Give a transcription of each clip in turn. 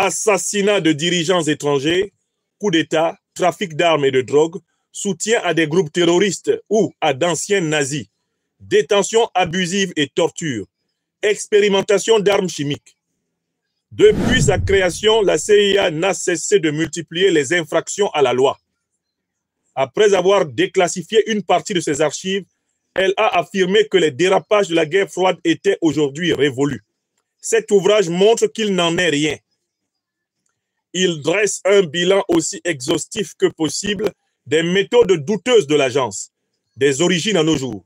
assassinat de dirigeants étrangers, coup d'État, trafic d'armes et de drogue, soutien à des groupes terroristes ou à d'anciens nazis, détention abusive et torture, expérimentation d'armes chimiques. Depuis sa création, la CIA n'a cessé de multiplier les infractions à la loi. Après avoir déclassifié une partie de ses archives, elle a affirmé que les dérapages de la guerre froide étaient aujourd'hui révolus. Cet ouvrage montre qu'il n'en est rien. Il dresse un bilan aussi exhaustif que possible des méthodes douteuses de l'agence, des origines à nos jours.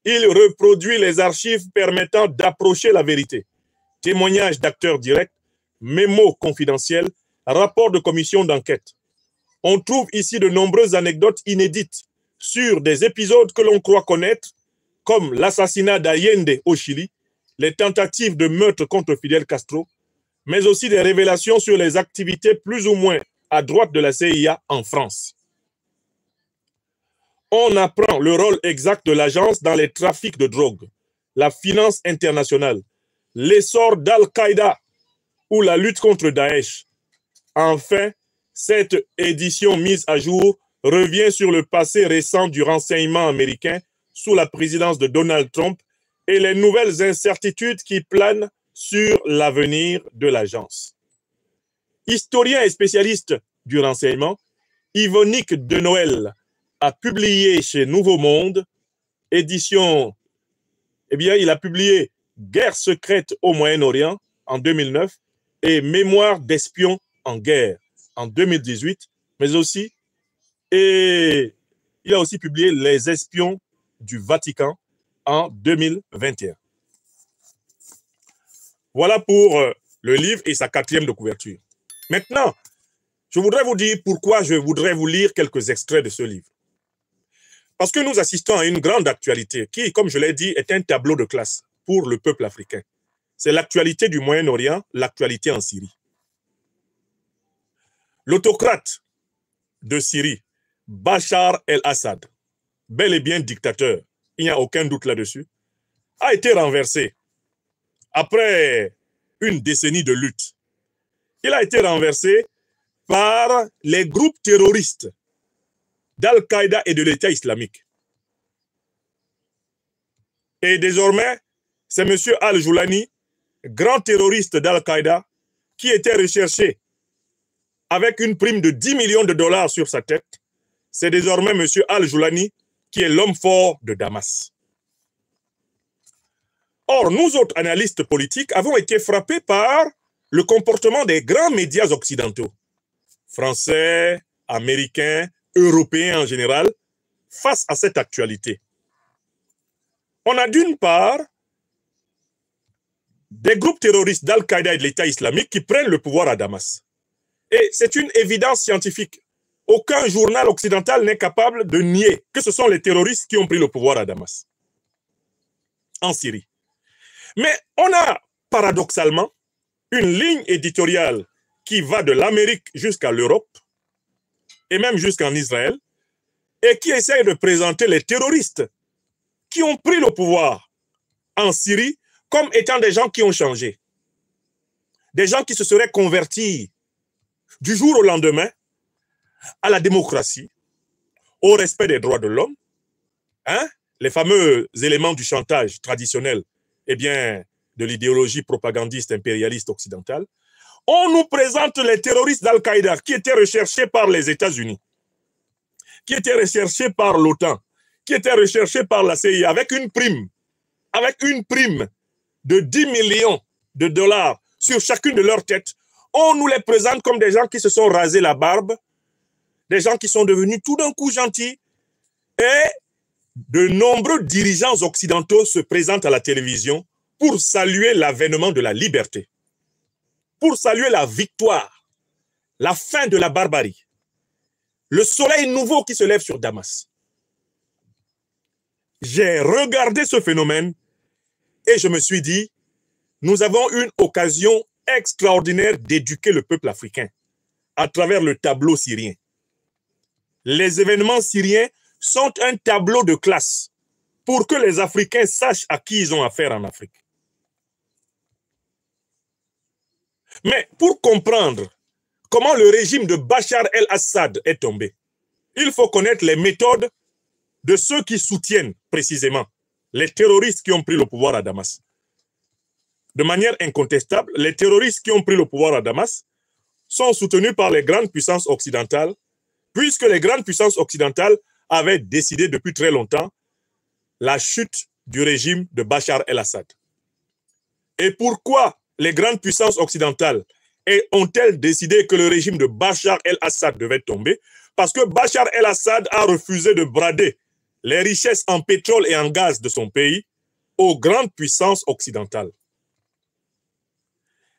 Il reproduit les archives permettant d'approcher la vérité. Témoignages d'acteurs directs, mémos confidentiels, rapports de commission d'enquête. On trouve ici de nombreuses anecdotes inédites sur des épisodes que l'on croit connaître, comme l'assassinat d'Allende au Chili, les tentatives de meurtre contre Fidel Castro, mais aussi des révélations sur les activités plus ou moins à droite de la CIA en France. On apprend le rôle exact de l'agence dans les trafics de drogue, la finance internationale, l'essor d'Al-Qaïda ou la lutte contre Daesh. Enfin, cette édition mise à jour revient sur le passé récent du renseignement américain sous la présidence de Donald Trump et les nouvelles incertitudes qui planent sur l'avenir de l'agence. Historien et spécialiste du renseignement, Yvonique de Noël a publié chez Nouveau Monde, édition, il a publié Guerre secrète au Moyen-Orient en 2009 et Mémoire d'espions en guerre en 2018, mais aussi, et il a aussi publié Les espions du Vatican en 2021. Voilà pour le livre et sa 4e de couverture. Maintenant, je voudrais vous dire pourquoi je voudrais vous lire quelques extraits de ce livre. Parce que nous assistons à une grande actualité qui, comme je l'ai dit, est un tableau de classe pour le peuple africain. C'est l'actualité du Moyen-Orient, l'actualité en Syrie. L'autocrate de Syrie, Bachar el-Assad, bel et bien dictateur, il n'y a aucun doute là-dessus, a été renversé après une décennie de lutte. Il a été renversé par les groupes terroristes d'Al-Qaïda et de l'État islamique. Et désormais, c'est M. Al-Joulani, grand terroriste d'Al-Qaïda, qui était recherché avec une prime de 10 millions de dollars sur sa tête. C'est désormais M. Al-Joulani qui est l'homme fort de Damas. Or, nous autres analystes politiques avons été frappés par le comportement des grands médias occidentaux, français, américains, européens en général, face à cette actualité. On a d'une part des groupes terroristes d'Al-Qaïda et de l'État islamique qui prennent le pouvoir à Damas. Et c'est une évidence scientifique. Aucun journal occidental n'est capable de nier que ce sont les terroristes qui ont pris le pouvoir à Damas, en Syrie. Mais on a paradoxalement une ligne éditoriale qui va de l'Amérique jusqu'à l'Europe et même jusqu'en Israël et qui essaye de présenter les terroristes qui ont pris le pouvoir en Syrie comme étant des gens qui ont changé. Des gens qui se seraient convertis du jour au lendemain à la démocratie, au respect des droits de l'homme, les fameux éléments du chantage traditionnel, de l'idéologie propagandiste impérialiste occidentale. On nous présente les terroristes d'Al-Qaïda qui étaient recherchés par les États-Unis, qui étaient recherchés par l'OTAN, qui étaient recherchés par la CIA avec une prime de 10 millions de dollars sur chacune de leurs têtes. On nous les présente comme des gens qui se sont rasés la barbe, des gens qui sont devenus tout d'un coup gentils. Et de nombreux dirigeants occidentaux se présentent à la télévision pour saluer l'avènement de la liberté, pour saluer la victoire, la fin de la barbarie, le soleil nouveau qui se lève sur Damas. J'ai regardé ce phénomène et je me suis dit, nous avons une occasion extraordinaire d'éduquer le peuple africain à travers le tableau syrien. Les événements syriens sont un tableau de classe pour que les Africains sachent à qui ils ont affaire en Afrique. Mais pour comprendre comment le régime de Bachar el-Assad est tombé, il faut connaître les méthodes de ceux qui soutiennent précisément les terroristes qui ont pris le pouvoir à Damas. De manière incontestable, les terroristes qui ont pris le pouvoir à Damas sont soutenus par les grandes puissances occidentales, puisque les grandes puissances occidentales avaient décidé depuis très longtemps la chute du régime de Bachar el-Assad. Et pourquoi les grandes puissances occidentales ont-elles décidé que le régime de Bachar el-Assad devait tomber? Parce que Bachar el-Assad a refusé de brader les richesses en pétrole et en gaz de son pays aux grandes puissances occidentales.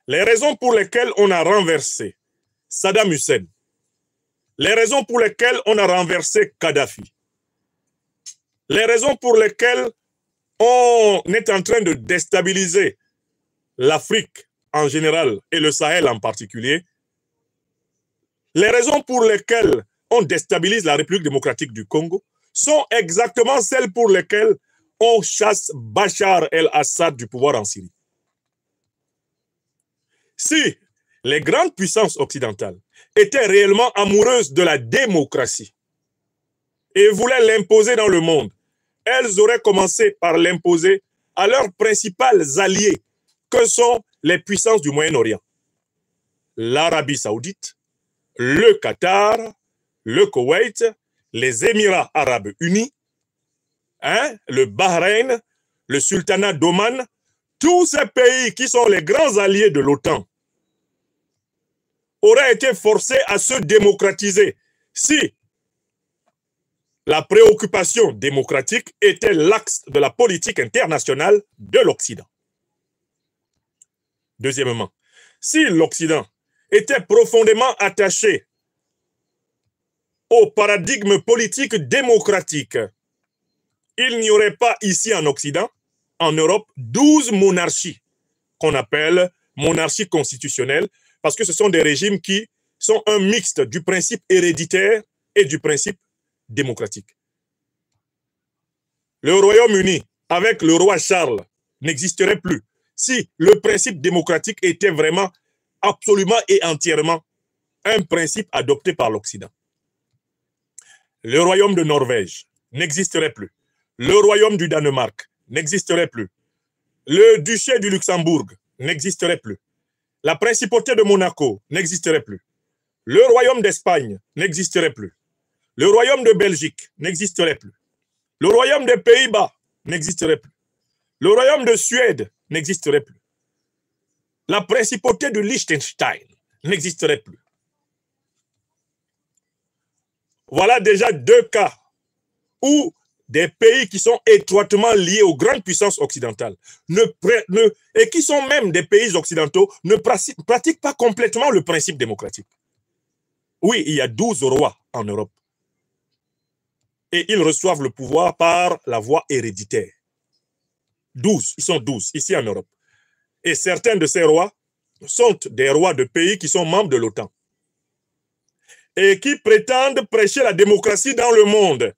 Les raisons pour lesquelles on a renversé Saddam Hussein, les raisons pour lesquelles on a renversé Kadhafi, les raisons pour lesquelles on est en train de déstabiliser l'Afrique en général et le Sahel en particulier, les raisons pour lesquelles on déstabilise la République démocratique du Congo sont exactement celles pour lesquelles on chasse Bachar el-Assad du pouvoir en Syrie. Si les grandes puissances occidentales étaient réellement amoureuses de la démocratie et voulaient l'imposer dans le monde, elles auraient commencé par l'imposer à leurs principaux alliés, que sont les puissances du Moyen-Orient. L'Arabie saoudite, le Qatar, le Koweït, les Émirats arabes unis, le Bahreïn, le sultanat d'Oman, tous ces pays qui sont les grands alliés de l'OTAN auraient été forcés à se démocratiser si la préoccupation démocratique était l'axe de la politique internationale de l'Occident. Deuxièmement, si l'Occident était profondément attaché au paradigme politique démocratique, il n'y aurait pas ici en Occident, en Europe, 12 monarchies qu'on appelle monarchies constitutionnelles, parce que ce sont des régimes qui sont un mixte du principe héréditaire et du principe démocratique. Le Royaume-Uni, avec le roi Charles, n'existerait plus si le principe démocratique était vraiment, absolument et entièrement un principe adopté par l'Occident. Le Royaume de Norvège n'existerait plus. Le Royaume du Danemark n'existerait plus. Le Duché du Luxembourg n'existerait plus. La Principauté de Monaco n'existerait plus. Le Royaume d'Espagne n'existerait plus. Le Royaume de Belgique n'existerait plus. Le Royaume des Pays-Bas n'existerait plus. Le Royaume de Suède n'existerait plus. La Principauté de Liechtenstein n'existerait plus. Voilà déjà deux cas où des pays qui sont étroitement liés aux grandes puissances occidentales et qui sont même des pays occidentaux ne pratiquent pas complètement le principe démocratique. Oui, il y a 12 rois en Europe. Et ils reçoivent le pouvoir par la voie héréditaire. 12, ils sont 12 ici en Europe. Et certains de ces rois sont des rois de pays qui sont membres de l'OTAN et qui prétendent prêcher la démocratie dans le monde.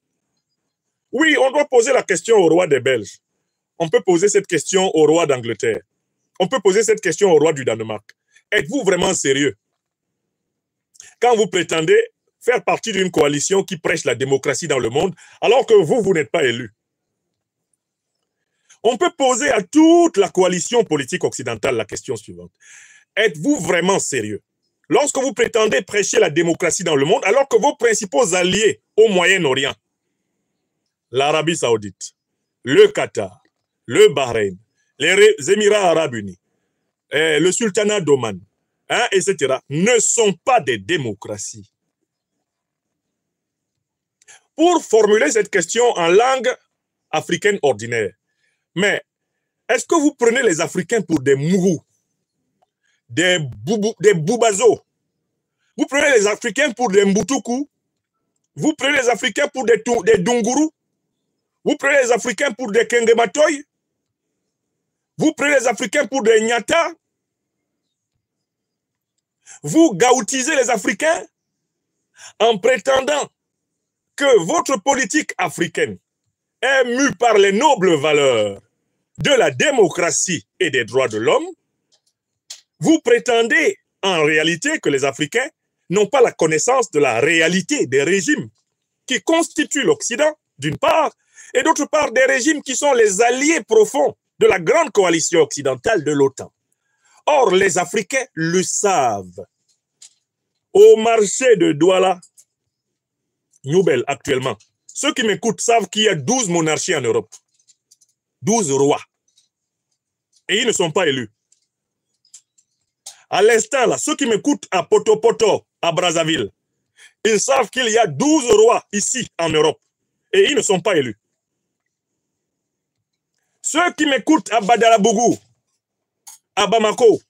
Oui, on doit poser la question au roi des Belges. On peut poser cette question au roi d'Angleterre. On peut poser cette question au roi du Danemark. Êtes-vous vraiment sérieux quand vous prétendez faire partie d'une coalition qui prêche la démocratie dans le monde alors que vous n'êtes pas élu? On peut poser à toute la coalition politique occidentale la question suivante. Êtes-vous vraiment sérieux lorsque vous prétendez prêcher la démocratie dans le monde alors que vos principaux alliés au Moyen-Orient, l'Arabie saoudite, le Qatar, le Bahreïn, les Émirats arabes unis, le sultanat d'Oman, etc., ne sont pas des démocraties? Pour formuler cette question en langue africaine ordinaire, mais est-ce que vous prenez les Africains pour des mourous, des boubazos? Vous prenez les Africains pour des mboutoukous? Vous prenez les Africains pour des dungurus? Vous prenez les Africains pour des kengematoy? Vous prenez les Africains pour des nyata? Vous gaoutisez les Africains en prétendant que votre politique africaine est mue par les nobles valeurs de la démocratie et des droits de l'homme. Vous prétendez en réalité que les Africains n'ont pas la connaissance de la réalité des régimes qui constituent l'Occident, d'une part, et d'autre part, des régimes qui sont les alliés profonds de la grande coalition occidentale de l'OTAN. Or, les Africains le savent. Au marché de Douala, Nouvelle actuellement, ceux qui m'écoutent savent qu'il y a 12 monarchies en Europe. 12 rois. Et ils ne sont pas élus. À l'instant, là, ceux qui m'écoutent à Poto, à Brazzaville, ils savent qu'il y a 12 rois ici en Europe. Et ils ne sont pas élus. Ceux qui m'écoutent à Badalabougou, à Bamako,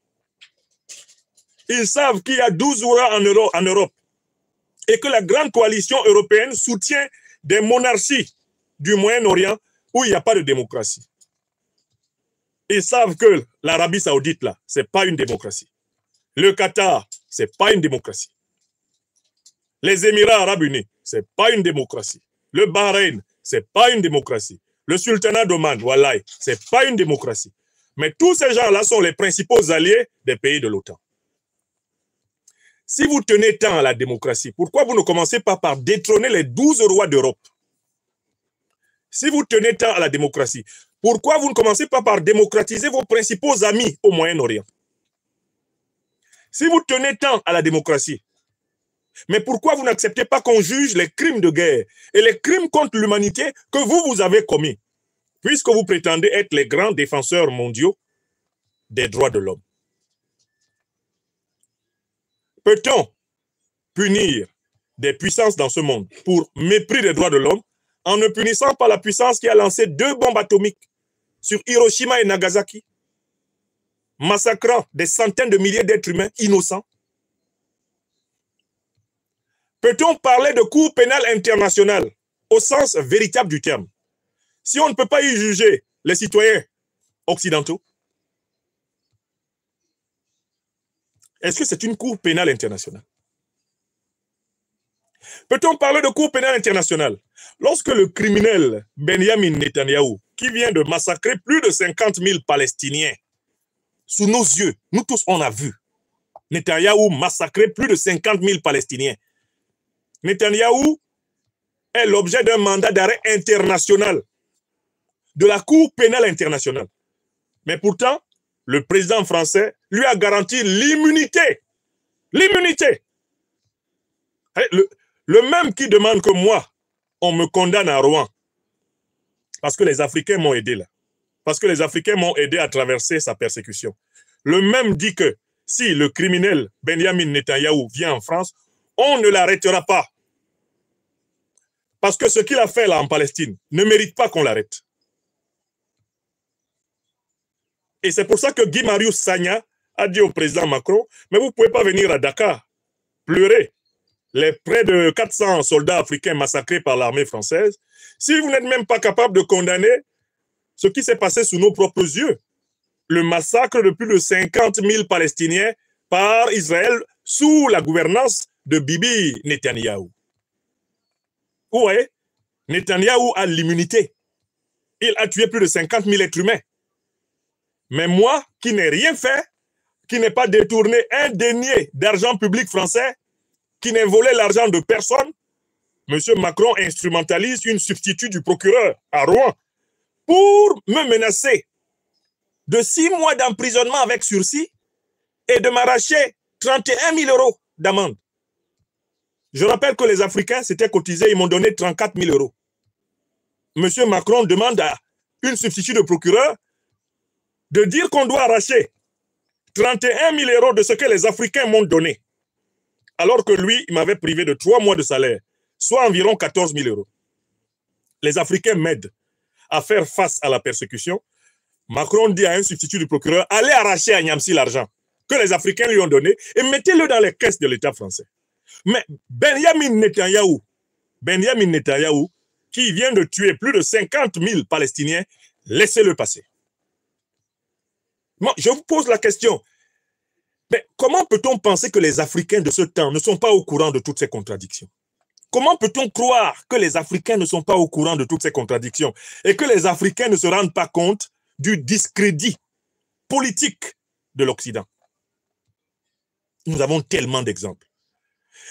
ils savent qu'il y a 12 rois en Europe et que la grande coalition européenne soutient des monarchies du Moyen-Orient où il n'y a pas de démocratie. Ils savent que l'Arabie Saoudite, là, ce n'est pas une démocratie. Le Qatar, ce n'est pas une démocratie. Les Émirats Arabes Unis, ce n'est pas une démocratie. Le Bahreïn, ce n'est pas une démocratie. Le Sultanat d'Oman, Wallahi, ce n'est pas une démocratie. Mais tous ces gens-là sont les principaux alliés des pays de l'OTAN. Si vous tenez tant à la démocratie, pourquoi vous ne commencez pas par détrôner les 12 rois d'Europe? Si vous tenez tant à la démocratie, pourquoi vous ne commencez pas par démocratiser vos principaux amis au Moyen-Orient? Si vous tenez tant à la démocratie, mais pourquoi vous n'acceptez pas qu'on juge les crimes de guerre et les crimes contre l'humanité que vous avez commis, puisque vous prétendez être les grands défenseurs mondiaux des droits de l'homme? Peut-on punir des puissances dans ce monde pour mépris des droits de l'homme en ne punissant pas la puissance qui a lancé 2 bombes atomiques sur Hiroshima et Nagasaki, massacrant des centaines de milliers d'êtres humains innocents? Peut-on parler de Cour pénale internationale au sens véritable du terme si on ne peut pas y juger les citoyens occidentaux? Est-ce que c'est une Cour pénale internationale? Peut-on parler de Cour pénale internationale lorsque le criminel Benjamin Netanyahou, qui vient de massacrer plus de 50 000 Palestiniens, sous nos yeux, nous tous on a vu, Netanyahou massacrer plus de 50 000 Palestiniens. Netanyahou est l'objet d'un mandat d'arrêt international de la Cour pénale internationale. Mais pourtant, le président français lui a garanti l'immunité. L'immunité. Le même qui demande que moi, on me condamne à Rouen. Parce que les Africains m'ont aidé là. Parce que les Africains m'ont aidé à traverser sa persécution. Le même dit que si le criminel Benjamin Netanyahou vient en France, on ne l'arrêtera pas. Parce que ce qu'il a fait là en Palestine ne mérite pas qu'on l'arrête. Et c'est pour ça que Guy Marius Sagna a dit au président Macron, mais vous ne pouvez pas venir à Dakar pleurer les près de 400 soldats africains massacrés par l'armée française si vous n'êtes même pas capable de condamner ce qui s'est passé sous nos propres yeux. Le massacre de plus de 50 000 Palestiniens par Israël sous la gouvernance de Bibi Netanyahou. Vous voyez, Netanyahou a l'immunité. Il a tué plus de 50 000 êtres humains. Mais moi, qui n'ai rien fait, qui n'ai pas détourné un denier d'argent public français, qui n'ai volé l'argent de personne, M. Macron instrumentalise une substitut du procureur à Rouen pour me menacer de 6 mois d'emprisonnement avec sursis et de m'arracher 31 000 € d'amende. Je rappelle que les Africains s'étaient cotisés, ils m'ont donné 34 000 €. M. Macron demande à une substitut de procureur de dire qu'on doit arracher 31 000 € de ce que les Africains m'ont donné. Alors que lui, il m'avait privé de 3 mois de salaire, soit environ 14 000 €. Les Africains m'aident à faire face à la persécution. Macron dit à un substitut du procureur, allez arracher à Niamsi l'argent que les Africains lui ont donné et mettez-le dans les caisses de l'État français. Mais Benjamin Netanyahou, qui vient de tuer plus de 50 000 Palestiniens, laissez-le passer. Moi, je vous pose la question. Mais comment peut-on penser que les Africains de ce temps ne sont pas au courant de toutes ces contradictions? Comment peut-on croire que les Africains ne sont pas au courant de toutes ces contradictions et que les Africains ne se rendent pas compte du discrédit politique de l'Occident? Nous avons tellement d'exemples.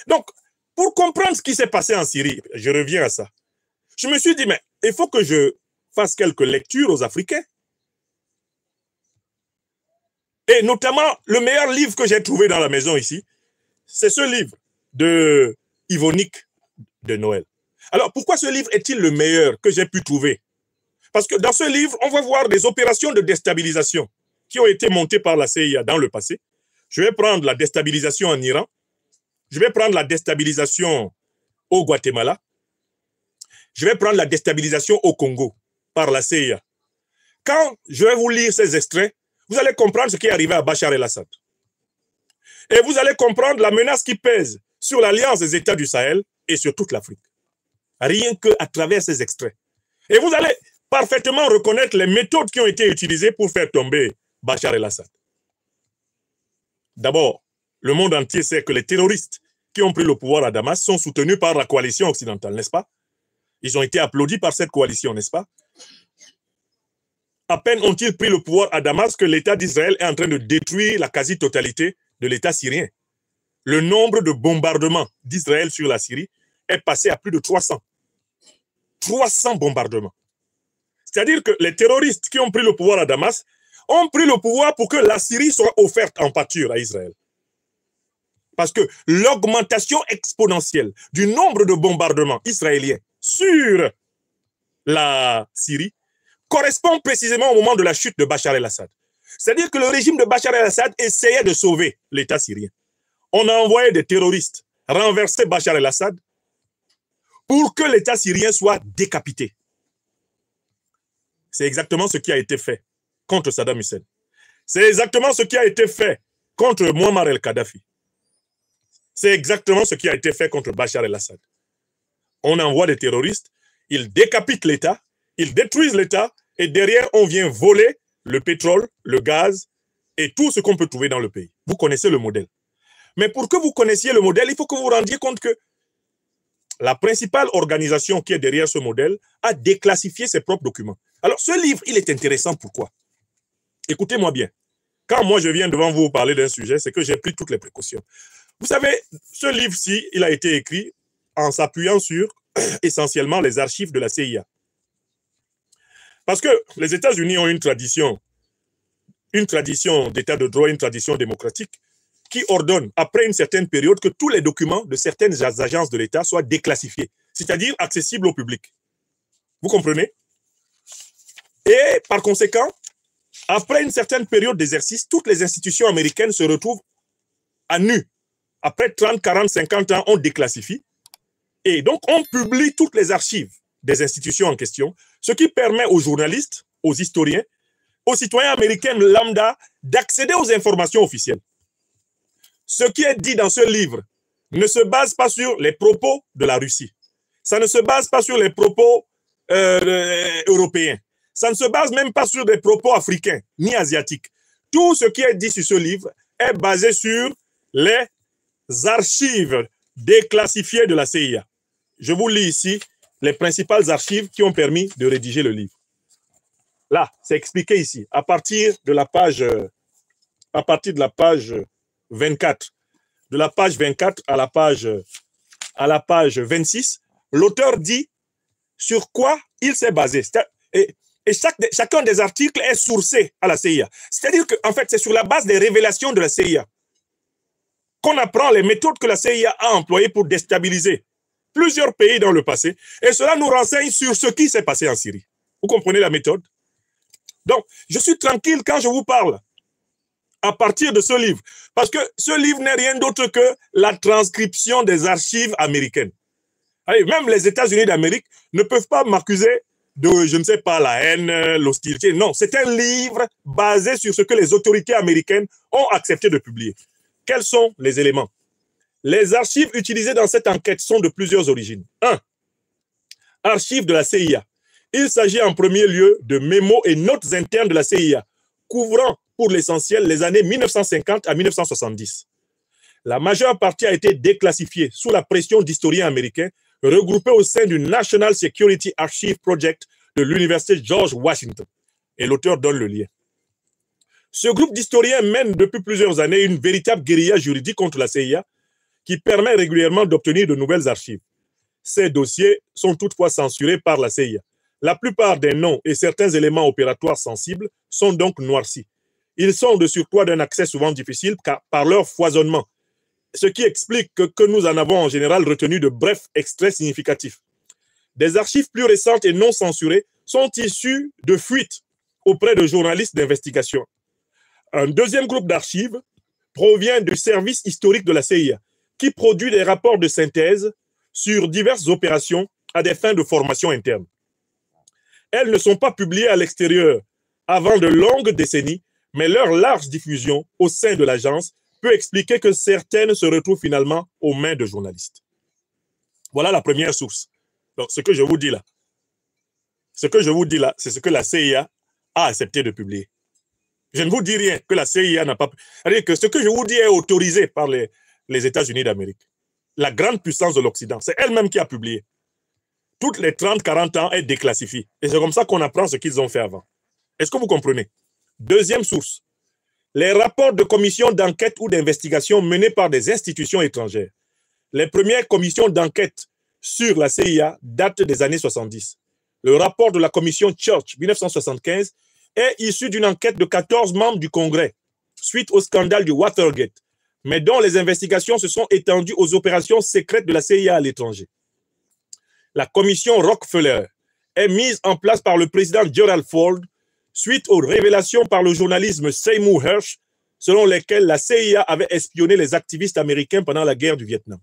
Donc, pour comprendre ce qui s'est passé en Syrie, je reviens à ça. Je me suis dit, mais il faut que je fasse quelques lectures aux Africains. Et notamment, le meilleur livre que j'ai trouvé dans la maison ici, c'est ce livre de Yvonique de Noël. Alors, pourquoi ce livre est-il le meilleur que j'ai pu trouver? Parce que dans ce livre, on va voir des opérations de déstabilisation qui ont été montées par la CIA dans le passé. Je vais prendre la déstabilisation en Iran. Je vais prendre la déstabilisation au Guatemala. Je vais prendre la déstabilisation au Congo par la CIA. Quand je vais vous lire ces extraits, vous allez comprendre ce qui est arrivé à Bachar el-Assad. Et vous allez comprendre la menace qui pèse sur l'Alliance des États du Sahel et sur toute l'Afrique. Rien qu'à travers ces extraits. Et vous allez parfaitement reconnaître les méthodes qui ont été utilisées pour faire tomber Bachar el-Assad. D'abord, le monde entier sait que les terroristes qui ont pris le pouvoir à Damas sont soutenus par la coalition occidentale, n'est-ce pas? Ils ont été applaudis par cette coalition, n'est-ce pas? À peine ont-ils pris le pouvoir à Damas que l'État d'Israël est en train de détruire la quasi-totalité de l'État syrien. Le nombre de bombardements d'Israël sur la Syrie est passé à plus de 300. 300 bombardements. C'est-à-dire que les terroristes qui ont pris le pouvoir à Damas ont pris le pouvoir pour que la Syrie soit offerte en pâture à Israël. Parce que l'augmentation exponentielle du nombre de bombardements israéliens sur la Syrie correspond précisément au moment de la chute de Bachar el-Assad. C'est-à-dire que le régime de Bachar el-Assad essayait de sauver l'État syrien. On a envoyé des terroristes renverser Bachar el-Assad pour que l'État syrien soit décapité. C'est exactement ce qui a été fait contre Saddam Hussein. C'est exactement ce qui a été fait contre Muammar el-Kadhafi. C'est exactement ce qui a été fait contre Bachar el-Assad. On envoie des terroristes, ils décapitent l'État, ils détruisent l'État, et derrière, on vient voler le pétrole, le gaz et tout ce qu'on peut trouver dans le pays. Vous connaissez le modèle. Mais pour que vous connaissiez le modèle, il faut que vous vous rendiez compte que la principale organisation qui est derrière ce modèle a déclassifié ses propres documents. Alors, ce livre, il est intéressant. Pourquoi? Écoutez-moi bien. Quand moi, je viens devant vous parler d'un sujet, c'est que j'ai pris toutes les précautions. Vous savez, ce livre-ci, il a été écrit en s'appuyant sur essentiellement les archives de la CIA. Parce que les États-Unis ont une tradition d'état de droit, une tradition démocratique qui ordonne, après une certaine période, que tous les documents de certaines agences de l'État soient déclassifiés, c'est-à-dire accessibles au public. Vous comprenez? Et par conséquent, après une certaine période d'exercice, toutes les institutions américaines se retrouvent à nu. Après 30, 40, 50 ans, on déclassifie. Et donc, on publie toutes les archives des institutions en question, ce qui permet aux journalistes, aux historiens, aux citoyens américains lambda d'accéder aux informations officielles. Ce qui est dit dans ce livre ne se base pas sur les propos de la Russie. Ça ne se base pas sur les propos européens. Ça ne se base même pas sur des propos africains ni asiatiques. Tout ce qui est dit sur ce livre est basé sur les archives déclassifiées de la CIA. Je vous lis ici les principales archives qui ont permis de rédiger le livre. Là, c'est expliqué ici, à partir de la page 24. De la page 24 à la page 26, l'auteur dit sur quoi il s'est basé. Et chacun des articles est sourcé à la CIA. C'est-à-dire qu'en fait, c'est sur la base des révélations de la CIA qu'on apprend les méthodes que la CIA a employées pour déstabiliser plusieurs pays dans le passé. Et cela nous renseigne sur ce qui s'est passé en Syrie. Vous comprenez la méthode? Donc, je suis tranquille quand je vous parle à partir de ce livre. Parce que ce livre n'est rien d'autre que la transcription des archives américaines. Allez, même les États-Unis d'Amérique ne peuvent pas m'accuser de, je ne sais pas, la haine, l'hostilité. Non, c'est un livre basé sur ce que les autorités américaines ont accepté de publier. Quels sont les éléments? Les archives utilisées dans cette enquête sont de plusieurs origines. 1. Archives de la CIA. Il s'agit en premier lieu de mémos et notes internes de la CIA, couvrant pour l'essentiel les années 1950 à 1970. La majeure partie a été déclassifiée sous la pression d'historiens américains regroupés au sein du National Security Archive Project de l'Université George Washington. Et l'auteur donne le lien. Ce groupe d'historiens mène depuis plusieurs années une véritable guérilla juridique contre la CIA qui permet régulièrement d'obtenir de nouvelles archives. Ces dossiers sont toutefois censurés par la CIA. La plupart des noms et certains éléments opératoires sensibles sont donc noircis. Ils sont de surcroît d'un accès souvent difficile par leur foisonnement, ce qui explique que nous en avons en général retenu de brefs extraits significatifs. Des archives plus récentes et non censurées sont issues de fuites auprès de journalistes d'investigation. Un deuxième groupe d'archives provient du service historique de la CIA, qui produit des rapports de synthèse sur diverses opérations à des fins de formation interne. Elles ne sont pas publiées à l'extérieur avant de longues décennies, mais leur large diffusion au sein de l'agence peut expliquer que certaines se retrouvent finalement aux mains de journalistes. Voilà la première source. Donc, ce que je vous dis là, c'est ce que la CIA a accepté de publier. Je ne vous dis rien que la CIA n'a pas... C'est-à-dire que ce que je vous dis est autorisé par les États-Unis d'Amérique. La grande puissance de l'Occident, c'est elle-même qui a publié. Toutes les 30-40 ans, elle déclassifie. Et c'est comme ça qu'on apprend ce qu'ils ont fait avant. Est-ce que vous comprenez? Deuxième source, les rapports de commissions d'enquête ou d'investigation menés par des institutions étrangères. Les premières commissions d'enquête sur la CIA datent des années 70. Le rapport de la commission Church 1975 est issu d'une enquête de 14 membres du Congrès suite au scandale du Watergate, mais dont les investigations se sont étendues aux opérations secrètes de la CIA à l'étranger. La commission Rockefeller est mise en place par le président Gerald Ford suite aux révélations par le journalisme Seymour Hersh, selon lesquelles la CIA avait espionné les activistes américains pendant la guerre du Vietnam.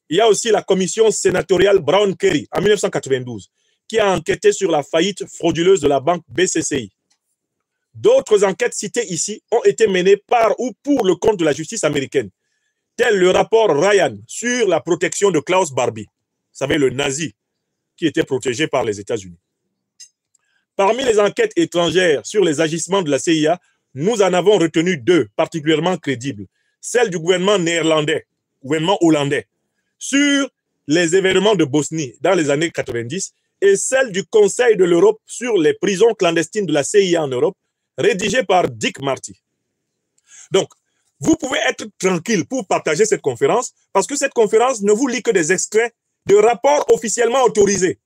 Il y a aussi la commission sénatoriale Brown-Kerry en 1992, qui a enquêté sur la faillite frauduleuse de la banque BCCI. D'autres enquêtes citées ici ont été menées par ou pour le compte de la justice américaine, tel le rapport Ryan sur la protection de Klaus Barbie, vous savez, le nazi qui était protégé par les États-Unis. Parmi les enquêtes étrangères sur les agissements de la CIA, nous en avons retenu deux particulièrement crédibles. Celle du gouvernement néerlandais, gouvernement hollandais, sur les événements de Bosnie dans les années 90 et celle du Conseil de l'Europe sur les prisons clandestines de la CIA en Europe, rédigée par Dick Marty. Donc, vous pouvez être tranquille pour partager cette conférence parce que cette conférence ne vous lit que des extraits de rapports officiellement autorisés,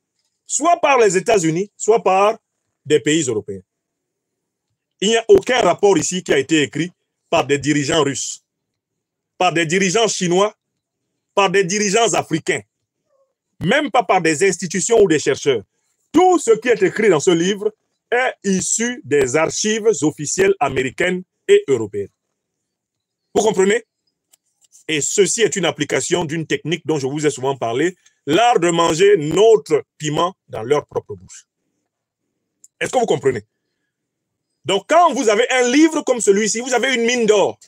soit par les États-Unis, soit par des pays européens. Il n'y a aucun rapport ici qui a été écrit par des dirigeants russes, par des dirigeants chinois, par des dirigeants africains, même pas par des institutions ou des chercheurs. Tout ce qui est écrit dans ce livre est issu des archives officielles américaines et européennes. Vous comprenez? Et ceci est une application d'une technique dont je vous ai souvent parlé, l'art de manger notre piment dans leur propre bouche. Est-ce que vous comprenez? Donc, quand vous avez un livre comme celui-ci, vous avez une mine d'or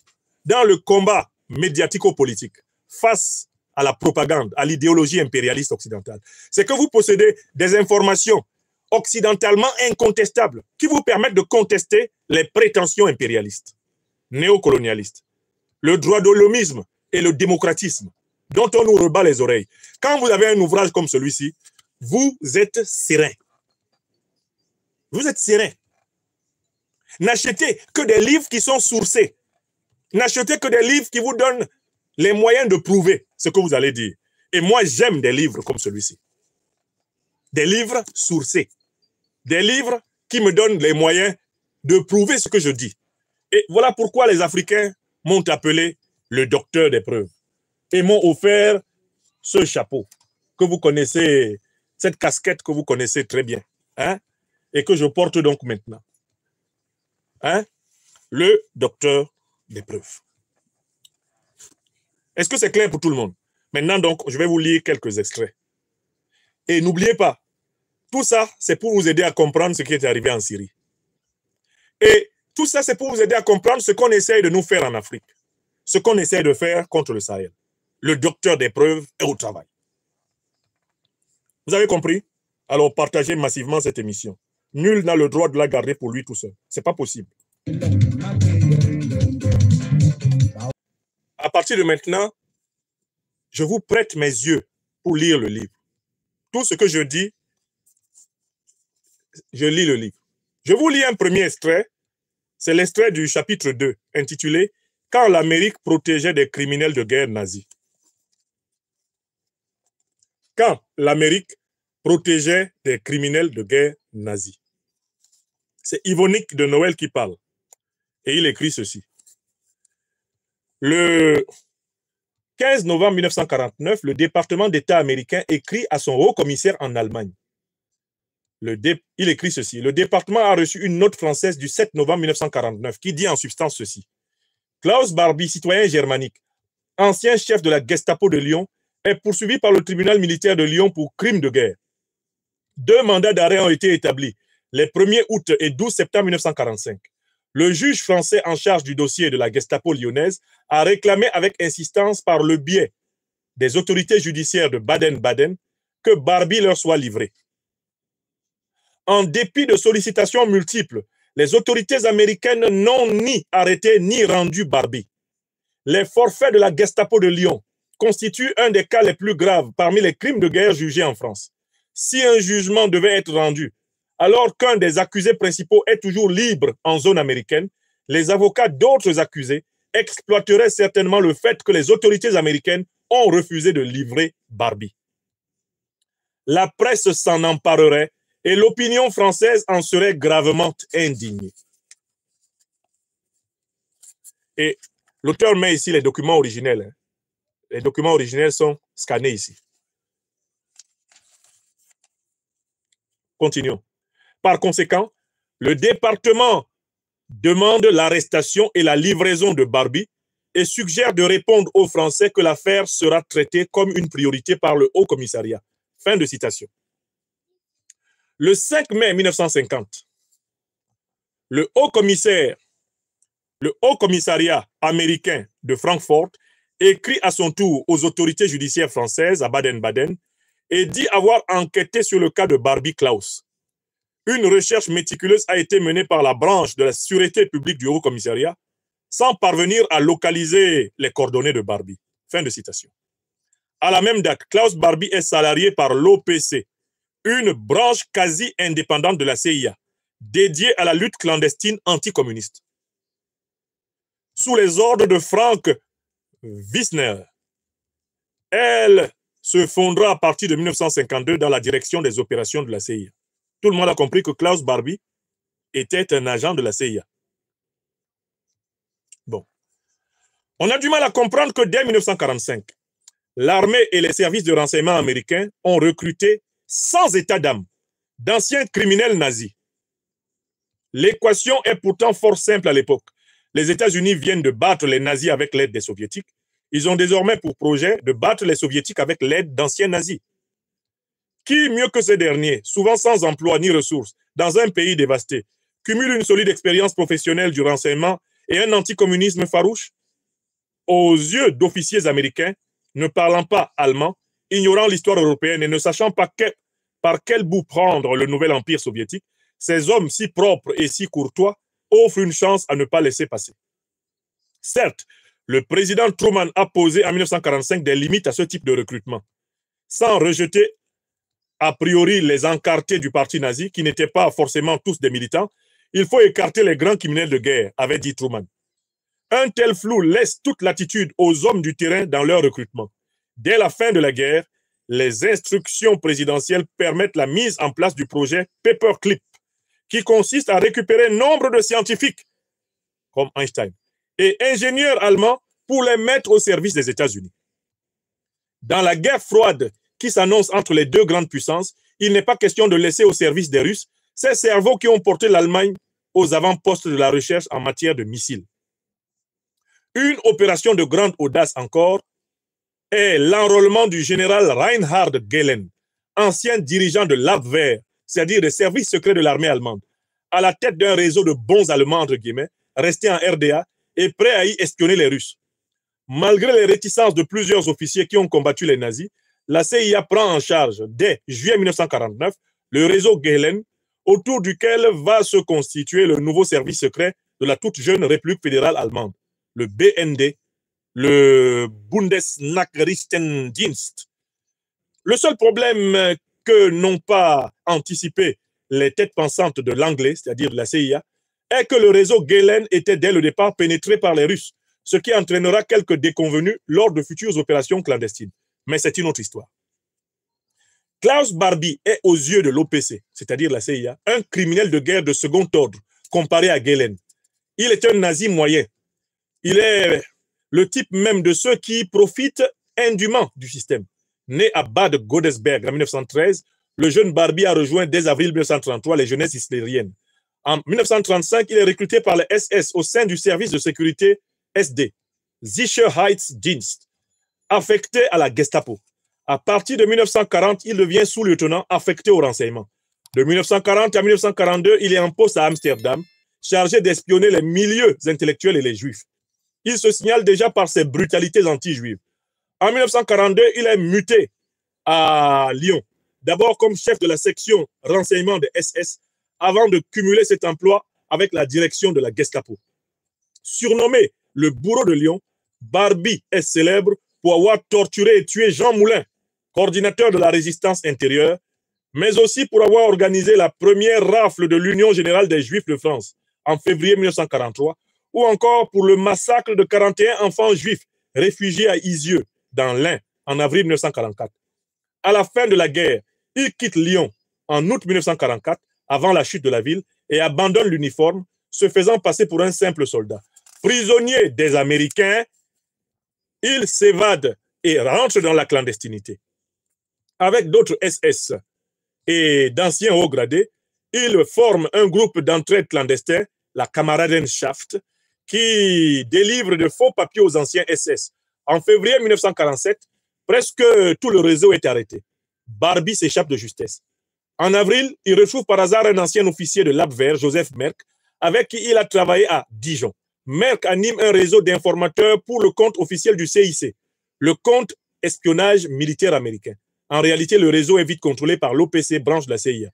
dans le combat médiatico-politique face à la propagande, à l'idéologie impérialiste occidentale. C'est que vous possédez des informations occidentalement incontestables qui vous permettent de contester les prétentions impérialistes, néocolonialistes, le droit de l'homisme et le démocratisme dont on nous rebat les oreilles. Quand vous avez un ouvrage comme celui-ci, vous êtes serein. Vous êtes serein. N'achetez que des livres qui sont sourcés. N'achetez que des livres qui vous donnent les moyens de prouver ce que vous allez dire. Et moi, j'aime des livres comme celui-ci. Des livres sourcés. Des livres qui me donnent les moyens de prouver ce que je dis. Et voilà pourquoi les Africains m'ont appelé le docteur des preuves. Et m'ont offert ce chapeau que vous connaissez, cette casquette que vous connaissez très bien. Hein? Et que je porte donc maintenant. Hein? Le docteur des preuves. Est-ce que c'est clair pour tout le monde? Maintenant, donc, je vais vous lire quelques extraits. Et n'oubliez pas, tout ça, c'est pour vous aider à comprendre ce qui est arrivé en Syrie. Et tout ça, c'est pour vous aider à comprendre ce qu'on essaye de nous faire en Afrique. Ce qu'on essaye de faire contre le Sahel. Le docteur des preuves est au travail. Vous avez compris? Alors, partagez massivement cette émission. Nul n'a le droit de la garder pour lui tout seul. Ce n'est pas possible. À partir de maintenant, je vous prête mes yeux pour lire le livre. Tout ce que je dis, je lis le livre. Je vous lis un premier extrait C'est l'extrait du chapitre 2, intitulé « Quand l'Amérique protégeait des criminels de guerre nazis ». Quand l'Amérique protégeait des criminels de guerre nazis. C'est Yvonique de Noël qui parle. Et il écrit ceci. Le 15 novembre 1949, le département d'État américain écrit à son haut commissaire en Allemagne. Il écrit ceci. Le département a reçu une note française du 7 novembre 1949 qui dit en substance ceci. Klaus Barbie, citoyen germanique, ancien chef de la Gestapo de Lyon, est poursuivi par le tribunal militaire de Lyon pour crime de guerre. 2 mandats d'arrêt ont été établis les 1er août et 12 septembre 1945. Le juge français en charge du dossier de la Gestapo lyonnaise a réclamé avec insistance par le biais des autorités judiciaires de Baden-Baden que Barbie leur soit livré. En dépit de sollicitations multiples, les autorités américaines n'ont ni arrêté ni rendu Barbie. Les forfaits de la Gestapo de Lyon constituent un des cas les plus graves parmi les crimes de guerre jugés en France. Si un jugement devait être rendu, alors qu'un des accusés principaux est toujours libre en zone américaine, les avocats d'autres accusés exploiteraient certainement le fait que les autorités américaines ont refusé de livrer Barbie. La presse s'en emparerait et l'opinion française en serait gravement indignée. Et l'auteur met ici les documents originels. Les documents originels sont scannés ici. Continuons. Par conséquent, le département demande l'arrestation et la livraison de Barbie et suggère de répondre aux Français que l'affaire sera traitée comme une priorité par le Haut Commissariat. Fin de citation. Le 5 mai 1950, le Haut Commissariat américain de Francfort écrit à son tour aux autorités judiciaires françaises à Baden-Baden et dit avoir enquêté sur le cas de Barbie Klaus. Une recherche méticuleuse a été menée par la branche de la sûreté publique du Haut Commissariat sans parvenir à localiser les coordonnées de Barbie. Fin de citation. À la même date, Klaus Barbie est salarié par l'OPC, une branche quasi indépendante de la CIA, dédiée à la lutte clandestine anticommuniste. Sous les ordres de Frank Wisner, elle se fondera à partir de 1952 dans la direction des opérations de la CIA. Tout le monde a compris que Klaus Barbie était un agent de la CIA. Bon. On a du mal à comprendre que dès 1945, l'armée et les services de renseignement américains ont recruté sans état d'âme d'anciens criminels nazis. L'équation est pourtant fort simple à l'époque. Les États-Unis viennent de battre les nazis avec l'aide des soviétiques. Ils ont désormais pour projet de battre les soviétiques avec l'aide d'anciens nazis. Qui, mieux que ces derniers, souvent sans emploi ni ressources, dans un pays dévasté, cumule une solide expérience professionnelle du renseignement et un anticommunisme farouche? Aux yeux d'officiers américains, ne parlant pas allemand, ignorant l'histoire européenne et ne sachant pas par quel bout prendre le nouvel empire soviétique, ces hommes si propres et si courtois offrent une chance à ne pas laisser passer. Certes, le président Truman a posé en 1945 des limites à ce type de recrutement, sans rejeter a priori les encartés du parti nazi, qui n'étaient pas forcément tous des militants. Il faut écarter les grands criminels de guerre, avait dit Truman. Un tel flou laisse toute latitude aux hommes du terrain dans leur recrutement. Dès la fin de la guerre, les instructions présidentielles permettent la mise en place du projet Paperclip, qui consiste à récupérer nombre de scientifiques, comme Einstein, et ingénieurs allemands pour les mettre au service des États-Unis. Dans la guerre froide qui s'annonce entre les deux grandes puissances, il n'est pas question de laisser au service des Russes ces cerveaux qui ont porté l'Allemagne aux avant-postes de la recherche en matière de missiles. Une opération de grande audace encore est l'enrôlement du général Reinhard Gehlen, ancien dirigeant de l'Abwehr, c'est-à-dire des services secrets de l'armée allemande, à la tête d'un réseau de bons Allemands, entre guillemets, restés en RDA et prêts à y espionner les Russes. Malgré les réticences de plusieurs officiers qui ont combattu les nazis, la CIA prend en charge, dès juillet 1949, le réseau Gehlen, autour duquel va se constituer le nouveau service secret de la toute jeune République fédérale allemande, le BND, le Bundesnachrichtendienst. Le seul problème que n'ont pas anticipé les têtes pensantes de l'anglais, c'est-à-dire de la CIA, est que le réseau Gehlen était dès le départ pénétré par les Russes, ce qui entraînera quelques déconvenues lors de futures opérations clandestines. Mais c'est une autre histoire. Klaus Barbie est aux yeux de l'OPC, c'est-à-dire la CIA, un criminel de guerre de second ordre comparé à Gehlen. Il est un nazi moyen. Il est le type même de ceux qui profitent indûment du système. Né à Bad Godesberg en 1913, le jeune Barbie a rejoint dès avril 1933 les jeunesses hitlériennes. En 1935, il est recruté par le SS au sein du service de sécurité SD, Sicherheitsdienst, affecté à la Gestapo. À partir de 1940, il devient sous-lieutenant affecté au renseignement. De 1940 à 1942, il est en poste à Amsterdam, chargé d'espionner les milieux intellectuels et les juifs. Il se signale déjà par ses brutalités anti-juives. En 1942, il est muté à Lyon, d'abord comme chef de la section renseignement de SS, avant de cumuler cet emploi avec la direction de la Gestapo. Surnommé le bourreau de Lyon, Barbie est célèbre pour avoir torturé et tué Jean Moulin, coordinateur de la résistance intérieure, mais aussi pour avoir organisé la première rafle de l'Union générale des Juifs de France en février 1943, ou encore pour le massacre de 41 enfants juifs réfugiés à Isieux, dans l'Ain, en avril 1944. À la fin de la guerre, il quitte Lyon en août 1944, avant la chute de la ville, et abandonne l'uniforme, se faisant passer pour un simple soldat. Prisonnier des Américains, il s'évade et rentre dans la clandestinité. Avec d'autres SS et d'anciens hauts gradés, il forme un groupe d'entraide clandestin, la Kameradenschaft, qui délivre de faux papiers aux anciens SS. En février 1947, presque tout le réseau est arrêté. Barbie s'échappe de justesse. En avril, il retrouve par hasard un ancien officier de l'Abwehr, Joseph Merck, avec qui il a travaillé à Dijon. Merck anime un réseau d'informateurs pour le compte officiel du CIC, le compte espionnage militaire américain. En réalité, le réseau est vite contrôlé par l'OPC, branche de la CIA.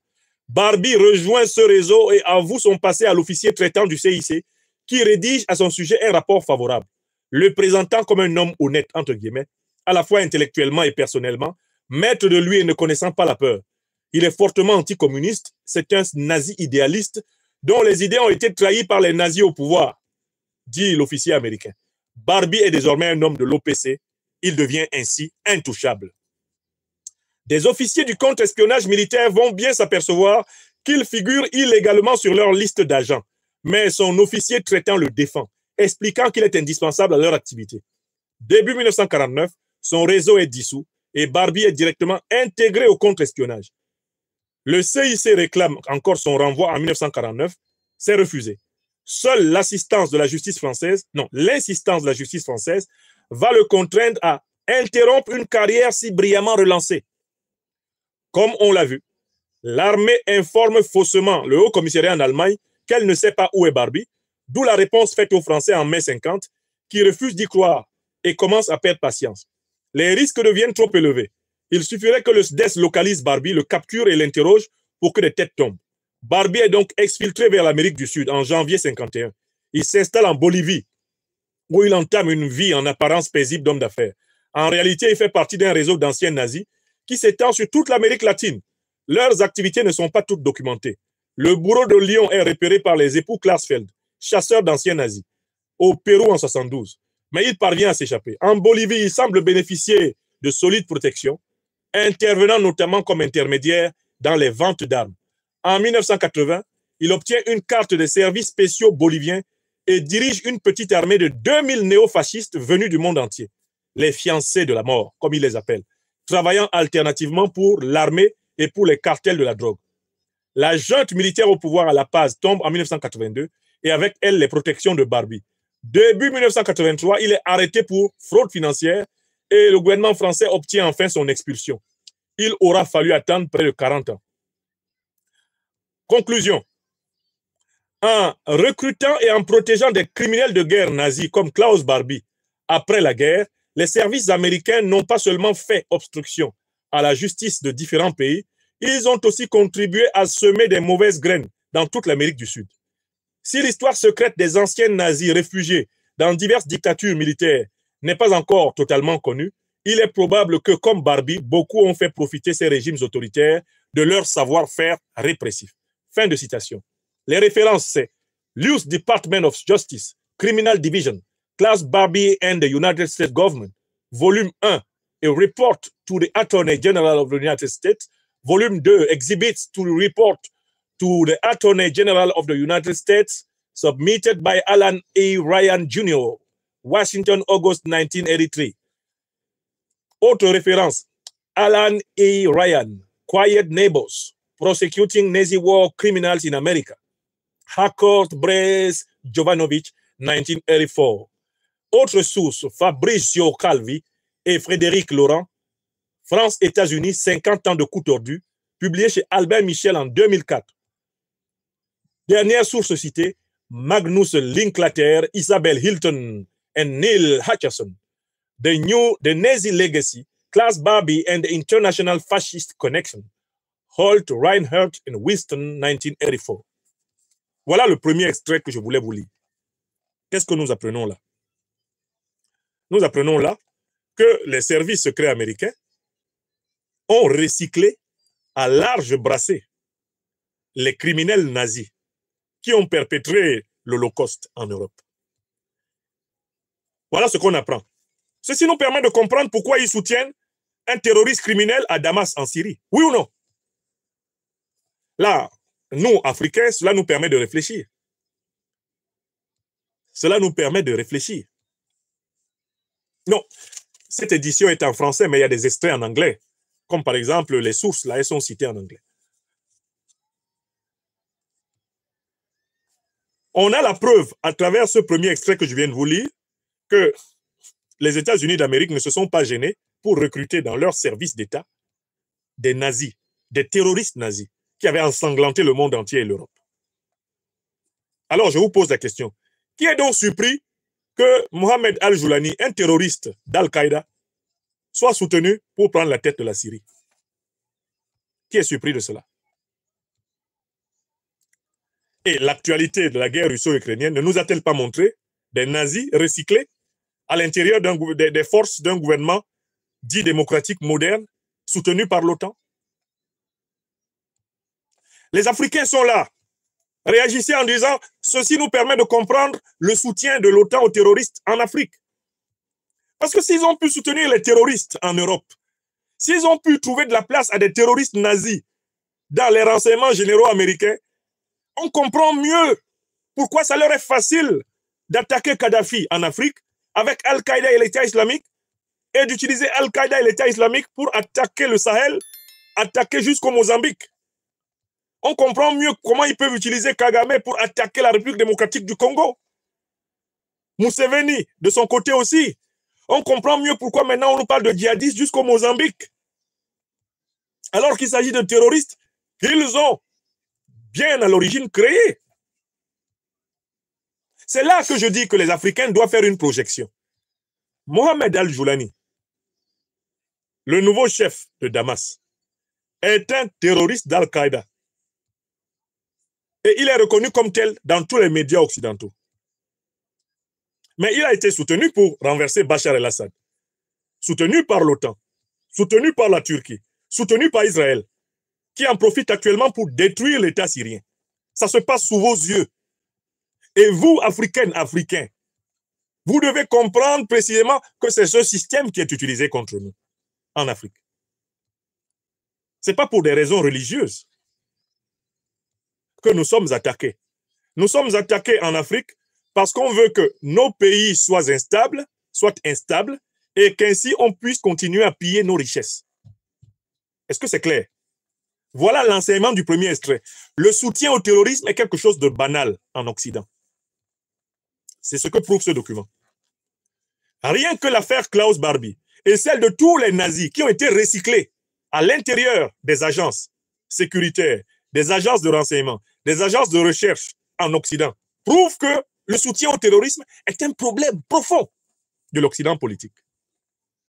Barbie rejoint ce réseau et avoue son passé à l'officier traitant du CIC, qui rédige à son sujet un rapport favorable, le présentant comme un homme honnête, entre guillemets, à la fois intellectuellement et personnellement, maître de lui et ne connaissant pas la peur. Il est fortement anticommuniste, c'est un nazi idéaliste dont les idées ont été trahies par les nazis au pouvoir, dit l'officier américain. Barbie est désormais un homme de l'OPC, il devient ainsi intouchable. Des officiers du contre-espionnage militaire vont bien s'apercevoir qu'il figure illégalement sur leur liste d'agents, mais son officier traitant le défend, expliquant qu'il est indispensable à leur activité. Début 1949, son réseau est dissous et Barbie est directement intégré au contre-espionnage. Le CIC réclame encore son renvoi en 1949, c'est refusé. Seule l'assistance de la justice française, non, l'insistance de la justice française va le contraindre à interrompre une carrière si brillamment relancée. Comme on l'a vu, l'armée informe faussement le Haut Commissariat en Allemagne qu'elle ne sait pas où est Barbie, d'où la réponse faite aux Français en mai 50, qui refusent d'y croire et commencent à perdre patience. Les risques deviennent trop élevés. Il suffirait que le SDES localise Barbie, le capture et l'interroge pour que des têtes tombent. Barbie est donc exfiltré vers l'Amérique du Sud en janvier 51. Il s'installe en Bolivie, où il entame une vie en apparence paisible d'homme d'affaires. En réalité, il fait partie d'un réseau d'anciens nazis qui s'étend sur toute l'Amérique latine. Leurs activités ne sont pas toutes documentées. Le bourreau de Lyon est repéré par les époux Klarsfeld, chasseurs d'anciens nazis, au Pérou en 72. Mais il parvient à s'échapper. En Bolivie, il semble bénéficier de solides protections, intervenant notamment comme intermédiaire dans les ventes d'armes. En 1980, il obtient une carte des services spéciaux boliviens et dirige une petite armée de 2000 néofascistes venus du monde entier, les fiancés de la mort, comme il les appelle, travaillant alternativement pour l'armée et pour les cartels de la drogue. La junte militaire au pouvoir à La Paz tombe en 1982 et avec elle les protections de Barbie. Début 1983, il est arrêté pour fraude financière et le gouvernement français obtient enfin son expulsion. Il aura fallu attendre près de 40 ans. Conclusion. En recrutant et en protégeant des criminels de guerre nazis comme Klaus Barbie après la guerre, les services américains n'ont pas seulement fait obstruction à la justice de différents pays, ils ont aussi contribué à semer des mauvaises graines dans toute l'Amérique du Sud. Si l'histoire secrète des anciens nazis réfugiés dans diverses dictatures militaires n'est pas encore totalement connue, il est probable que, comme Barbie, beaucoup ont fait profiter ces régimes autoritaires de leur savoir-faire répressif. Fin de citation. Les références, c'est U.S. Department of Justice, Criminal Division, Klaus Barbie and the United States Government, Volume 1, a report to the Attorney General of the United States, Volume 2, exhibits to the report to the Attorney General of the United States, submitted by Alan A. Ryan Jr., Washington, August 1983. Autre référence, Alan A. Ryan, Quiet Neighbors, Prosecuting Nazi War Criminals in America, Harcourt Brace Jovanovic, 1984. Autre source, Fabrizio Calvi et Frédéric Laurent, France-États-Unis, 50 ans de coup tordu, publié chez Albert Michel en 2004. Dernière source citée, Magnus Linklater, Isabel Hilton and Neil Hutchison, The Nazi Legacy, Klaus Barbie and the International Fascist Connection, Holt, Reinhardt and Winston, 1984. Voilà le premier extrait que je voulais vous lire. Qu'est-ce que nous apprenons là? Nous apprenons là que les services secrets américains ont recyclé à large brassée les criminels nazis qui ont perpétré l'Holocauste en Europe. Voilà ce qu'on apprend. Ceci nous permet de comprendre pourquoi ils soutiennent un terroriste criminel à Damas en Syrie. Oui ou non? Là, nous, Africains, cela nous permet de réfléchir. Cela nous permet de réfléchir. Non, cette édition est en français, mais il y a des extraits en anglais. Comme par exemple, les sources, là, elles sont citées en anglais. On a la preuve, à travers ce premier extrait que je viens de vous lire, que les États-Unis d'Amérique ne se sont pas gênés pour recruter dans leur service d'État des nazis, des terroristes nazis, qui avaient ensanglanté le monde entier et l'Europe. Alors, je vous pose la question. Qui est donc surpris que Mohamed Al-Joulani, un terroriste d'Al-Qaïda, soit soutenu pour prendre la tête de la Syrie? Qui est surpris de cela? Et l'actualité de la guerre russo-ukrainienne ne nous a-t-elle pas montré des nazis recyclés à l'intérieur des forces d'un gouvernement dit démocratique moderne, soutenu par l'OTAN? Les Africains sont là. Réagissez en disant « Ceci nous permet de comprendre le soutien de l'OTAN aux terroristes en Afrique. » Parce que s'ils ont pu soutenir les terroristes en Europe, s'ils ont pu trouver de la place à des terroristes nazis dans les renseignements généraux américains, on comprend mieux pourquoi ça leur est facile d'attaquer Kadhafi en Afrique avec Al-Qaïda et l'État islamique et d'utiliser Al-Qaïda et l'État islamique pour attaquer le Sahel, attaquer jusqu'au Mozambique. On comprend mieux comment ils peuvent utiliser Kagame pour attaquer la République démocratique du Congo. Museveni, de son côté aussi. On comprend mieux pourquoi maintenant on nous parle de djihadistes jusqu'au Mozambique. Alors qu'il s'agit de terroristes qu'ils ont bien à l'origine créés. C'est là que je dis que les Africains doivent faire une projection. Mohamed Al-Joulani, le nouveau chef de Damas, est un terroriste d'Al-Qaïda. Et il est reconnu comme tel dans tous les médias occidentaux. Mais il a été soutenu pour renverser Bachar el-Assad, soutenu par l'OTAN, soutenu par la Turquie, soutenu par Israël, qui en profite actuellement pour détruire l'État syrien. Ça se passe sous vos yeux. Et vous, Africaines, Africains, vous devez comprendre précisément que c'est ce système qui est utilisé contre nous en Afrique. Ce n'est pas pour des raisons religieuses que nous sommes attaqués. Nous sommes attaqués en Afrique parce qu'on veut que nos pays soient instables, et qu'ainsi on puisse continuer à piller nos richesses. Est-ce que c'est clair? Voilà l'enseignement du premier extrait. Le soutien au terrorisme est quelque chose de banal en Occident. C'est ce que prouve ce document. Rien que l'affaire Klaus Barbie et celle de tous les nazis qui ont été recyclés à l'intérieur des agences sécuritaires, des agences de renseignement, des agences de recherche en Occident, prouve que le soutien au terrorisme est un problème profond de l'Occident politique.